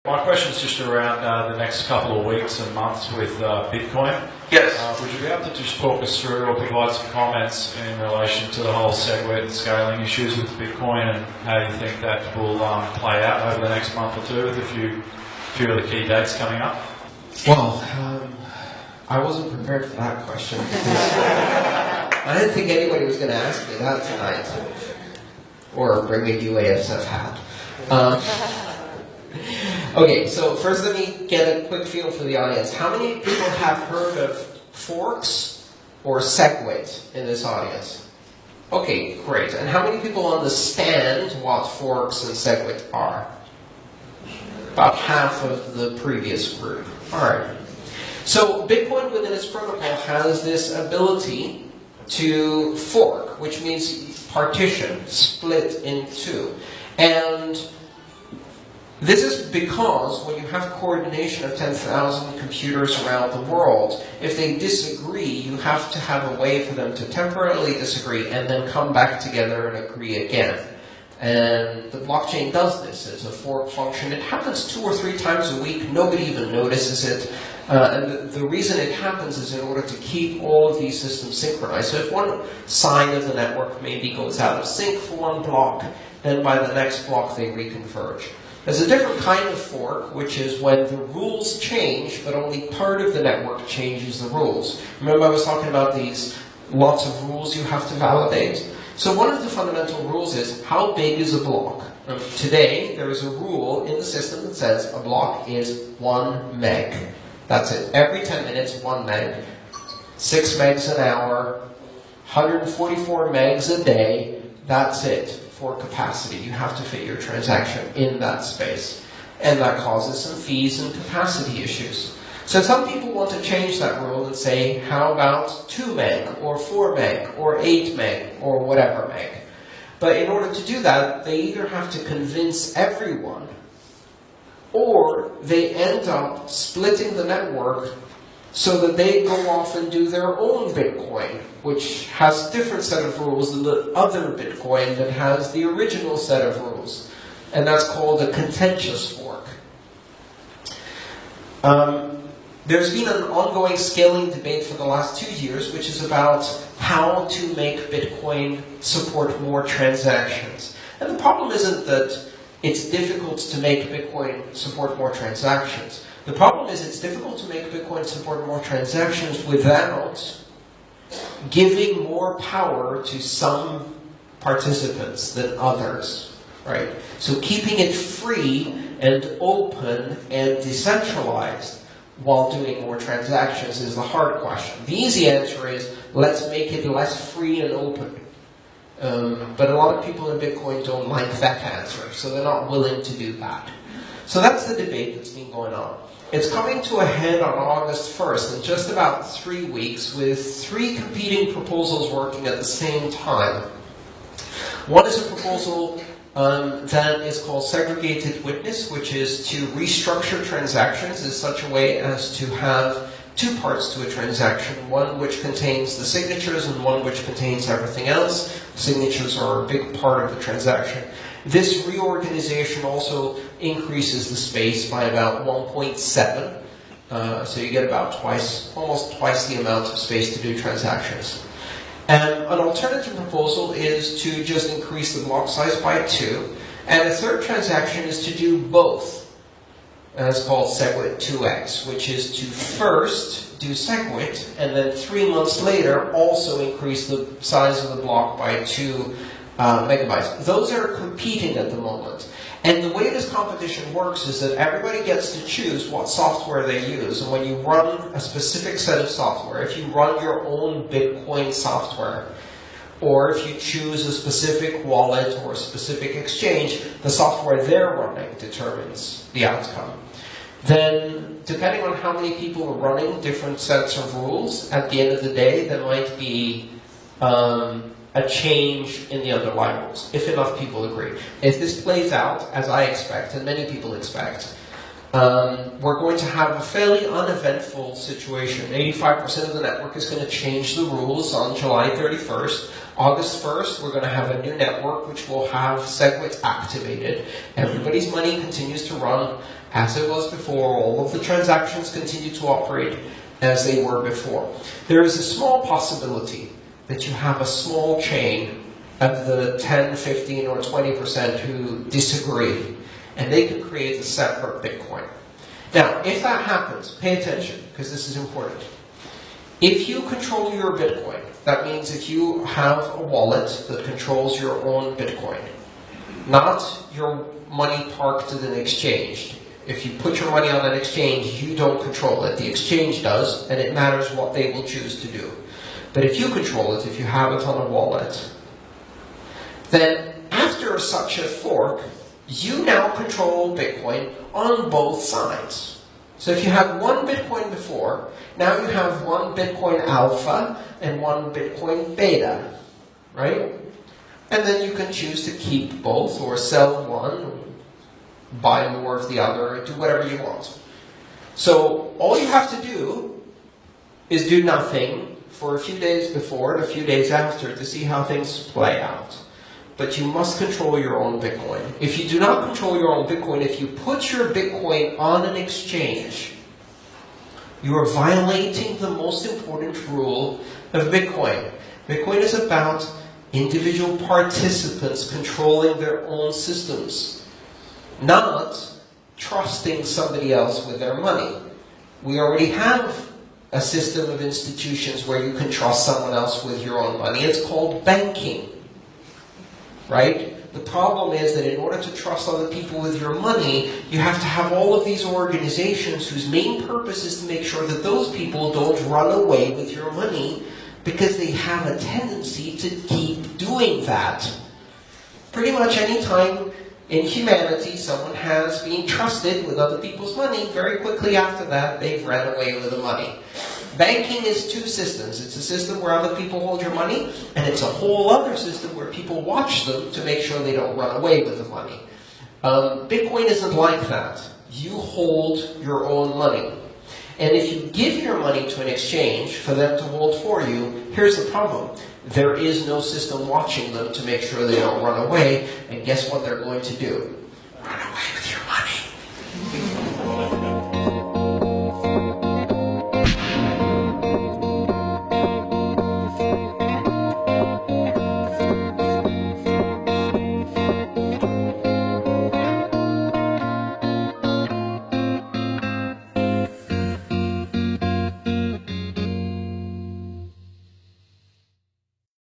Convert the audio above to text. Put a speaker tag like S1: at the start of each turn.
S1: My question is just around the next couple of weeks and months with Bitcoin.
S2: Yes.
S1: Would you be able to just talk us through or provide some comments in relation to the whole Segwit and scaling issues with Bitcoin and how you think that will play out over the next month or two with a few of the key dates coming up?
S3: Well, I wasn't prepared for that question. I didn't think anybody was going to ask me that tonight. Or bring me a UASF hat. Okay, so first let me get a quick feel for the audience. How many people have heard of forks or Segwit in this audience? Okay, great. And how many people understand what forks and Segwit are? About half of the previous group. Alright. So Bitcoin within its protocol has this ability to fork, which means partition, split in two. And this is because when you have coordination of 10,000 computers around the world, if they disagree, you have to have a way for them to temporarily disagree and then come back together and agree again. And the blockchain does this. It's a fork function. It happens 2 or 3 times a week. Nobody even notices it. And the reason it happens is in order to keep all of these systems synchronized. So if one side of the network maybe goes out of sync for one block, then by the next block they reconverge. There's a different kind of fork, which is when the rules change, but only part of the network changes the rules. Remember I was talking about these lots of rules you have to validate? So one of the fundamental rules is, how big is a block? Today, there is a rule in the system that says a block is 1 meg. That's it. Every 10 minutes, 1 meg. 6 megs an hour, 144 megs a day. That's it. For capacity. You have to fit your transaction in that space. And that causes some fees and capacity issues. So some people want to change that rule and say, how about 2 meg, or 4 meg, or 8 meg, or whatever meg. But in order to do that, they either have to convince everyone, or they end up splitting the network so that they go off and do their own Bitcoin, which has a different set of rules than the other Bitcoin that has the original set of rules. And that's called a contentious fork. There's been an ongoing scaling debate for the last 2 years, which is about how to make Bitcoin support more transactions. And the problem isn't that it's difficult to make Bitcoin support more transactions. The problem is it's difficult to make Bitcoin support more transactions without giving more power to some participants than others, right? So keeping it free and open and decentralized while doing more transactions is the hard question. The easy answer is, let's make it less free and open. But a lot of people in Bitcoin don't like that answer, so they're not willing to do that. So that's the debate that's been going on. It's coming to a head on August 1st, in just about 3 weeks, with 3 competing proposals working at the same time. One is a proposal that is called segregated witness, which is to restructure transactions in such a way as to have 2 parts to a transaction, one which contains the signatures and one which contains everything else. Signatures are a big part of the transaction. This reorganization also increases the space by about 1.7. So you get about almost twice the amount of space to do transactions. And an alternative proposal is to just increase the block size by 2. And a third transaction is to do both. And it's called Segwit 2x, which is to first do Segwit, and then 3 months later also increase the size of the block by 2 megabytes. Those are competing at the moment. And the way this competition works is that everybody gets to choose what software they use. And when you run a specific set of software, if you run your own Bitcoin software, or if you choose a specific wallet or a specific exchange, the software they're running determines the outcome. Then, depending on how many people are running different sets of rules, at the end of the day, there might be a change in the underlying rules, if enough people agree. If this plays out, as I expect, and many people expect, we're going to have a fairly uneventful situation. 85% of the network is going to change the rules on July 31st. August 1st, we're going to have a new network which will have Segwit activated. Everybody's money continues to run as it was before. All of the transactions continue to operate as they were before. There is a small possibility that you have a small chain of the 10, 15, or 20% who disagree, and they can create a separate Bitcoin. Now, if that happens, pay attention, because this is important. If you control your Bitcoin, that means if you have a wallet that controls your own Bitcoin, not your money parked at an exchange. If you put your money on an exchange, you don't control it. The exchange does, and it matters what they will choose to do. But if you control it, if you have it on a wallet, then after such a fork, you now control Bitcoin on both sides. So if you had one Bitcoin before, now you have one Bitcoin alpha and one Bitcoin beta, right? And then you can choose to keep both or sell one, buy more of the other, do whatever you want. So all you have to do is do nothing for a few days before and a few days after to see how things play out. But you must control your own Bitcoin. If you do not control your own Bitcoin, if you put your Bitcoin on an exchange, you are violating the most important rule of Bitcoin. Bitcoin is about individual participants controlling their own systems, not trusting somebody else with their money. We already have a system of institutions where you can trust someone else with your own money. It's called banking, right? The problem is that in order to trust other people with your money, you have to have all of these organizations whose main purpose is to make sure that those people don't run away with your money, because they have a tendency to keep doing that. Pretty much any time in humanity someone has been trusted with other people's money, very quickly after that they've ran away with the money. Banking is two systems. It's a system where other people hold your money, and it's a whole other system where people watch them to make sure they don't run away with the money. Bitcoin isn't like that. You hold your own money. And if you give your money to an exchange for them to hold for you, here's the problem. There is no system watching them to make sure they don't run away, and guess what they're going to do?